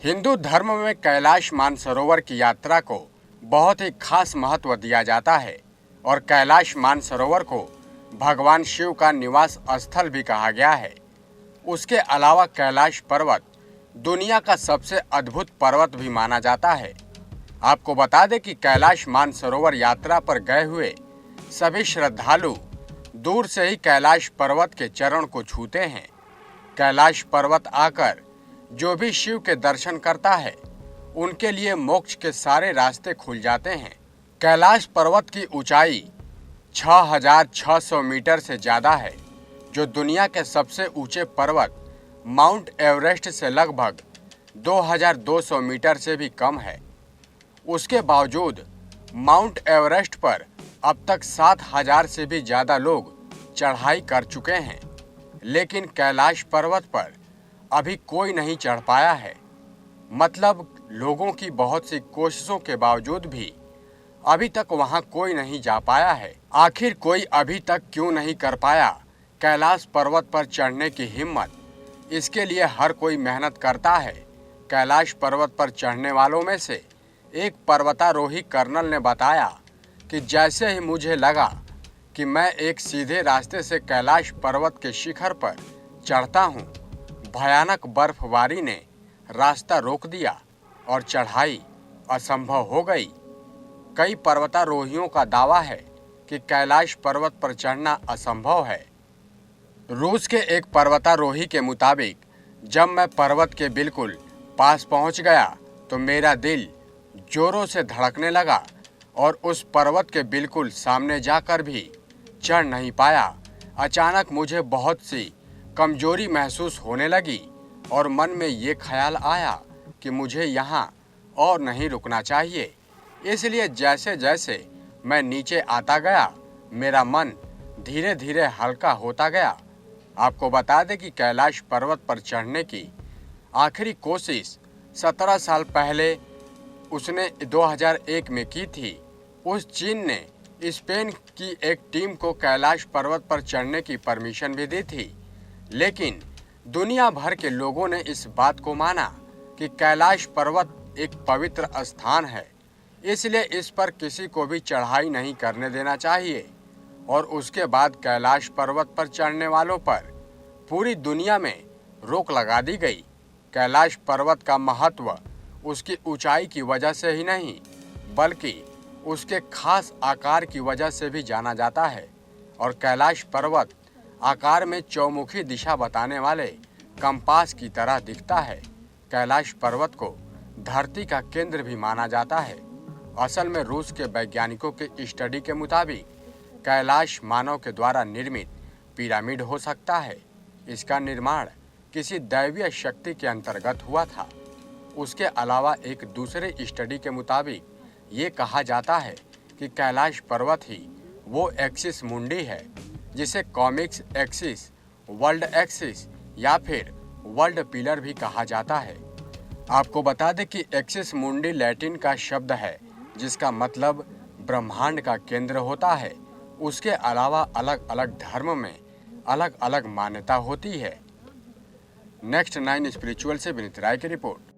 हिंदू धर्म में कैलाश मानसरोवर की यात्रा को बहुत ही खास महत्व दिया जाता है और कैलाश मानसरोवर को भगवान शिव का निवास स्थल भी कहा गया है। उसके अलावा कैलाश पर्वत दुनिया का सबसे अद्भुत पर्वत भी माना जाता है। आपको बता दें कि कैलाश मानसरोवर यात्रा पर गए हुए सभी श्रद्धालु दूर से ही कैलाश पर्वत के चरण को छूते हैं। कैलाश पर्वत आकर जो भी शिव के दर्शन करता है उनके लिए मोक्ष के सारे रास्ते खुल जाते हैं। कैलाश पर्वत की ऊंचाई 6,600 मीटर से ज़्यादा है, जो दुनिया के सबसे ऊंचे पर्वत माउंट एवरेस्ट से लगभग 2,200 मीटर से भी कम है। उसके बावजूद माउंट एवरेस्ट पर अब तक 7,000 से भी ज़्यादा लोग चढ़ाई कर चुके हैं, लेकिन कैलाश पर्वत पर अभी कोई नहीं चढ़ पाया है। मतलब लोगों की बहुत सी कोशिशों के बावजूद भी अभी तक वहां कोई नहीं जा पाया है। आखिर कोई अभी तक क्यों नहीं कर पाया कैलाश पर्वत पर चढ़ने की हिम्मत? इसके लिए हर कोई मेहनत करता है। कैलाश पर्वत पर चढ़ने वालों में से एक पर्वतारोही कर्नल ने बताया कि जैसे ही मुझे लगा कि मैं एक सीधे रास्ते से कैलाश पर्वत के शिखर पर चढ़ता हूँ, भयानक बर्फबारी ने रास्ता रोक दिया और चढ़ाई असंभव हो गई। कई पर्वतारोहियों का दावा है कि कैलाश पर्वत पर चढ़ना असंभव है। रूस के एक पर्वतारोही के मुताबिक जब मैं पर्वत के बिल्कुल पास पहुंच गया तो मेरा दिल जोरों से धड़कने लगा और उस पर्वत के बिल्कुल सामने जाकर भी चढ़ नहीं पाया। अचानक मुझे बहुत सी कमजोरी महसूस होने लगी और मन में ये ख्याल आया कि मुझे यहाँ और नहीं रुकना चाहिए। इसलिए जैसे जैसे मैं नीचे आता गया, मेरा मन धीरे धीरे हल्का होता गया। आपको बता दें कि कैलाश पर्वत पर चढ़ने की आखिरी कोशिश 17 साल पहले उसने 2001 में की थी। उस चीन ने स्पेन की एक टीम को कैलाश पर्वत पर चढ़ने की परमिशन भी दी थी, लेकिन दुनिया भर के लोगों ने इस बात को माना कि कैलाश पर्वत एक पवित्र स्थान है, इसलिए इस पर किसी को भी चढ़ाई नहीं करने देना चाहिए। और उसके बाद कैलाश पर्वत पर चढ़ने वालों पर पूरी दुनिया में रोक लगा दी गई। कैलाश पर्वत का महत्व उसकी ऊंचाई की वजह से ही नहीं, बल्कि उसके खास आकार की वजह से भी जाना जाता है। और कैलाश पर्वत आकार में चौमुखी दिशा बताने वाले कंपास की तरह दिखता है। कैलाश पर्वत को धरती का केंद्र भी माना जाता है। असल में रूस के वैज्ञानिकों के स्टडी के मुताबिक कैलाश मानव के द्वारा निर्मित पिरामिड हो सकता है। इसका निर्माण किसी दैवीय शक्ति के अंतर्गत हुआ था। उसके अलावा एक दूसरे स्टडी के मुताबिक ये कहा जाता है कि कैलाश पर्वत ही वो एक्सिस मुंडी है जिसे कॉमिक्स एक्सिस, वर्ल्ड एक्सिस या फिर वर्ल्ड पिलर भी कहा जाता है। आपको बता दें कि एक्सिस मुंडी लैटिन का शब्द है जिसका मतलब ब्रह्मांड का केंद्र होता है। उसके अलावा अलग अलग धर्म में अलग अलग मान्यता होती है। नेक्स्ट 9 स्पिरिचुअल से विनीत राय की रिपोर्ट।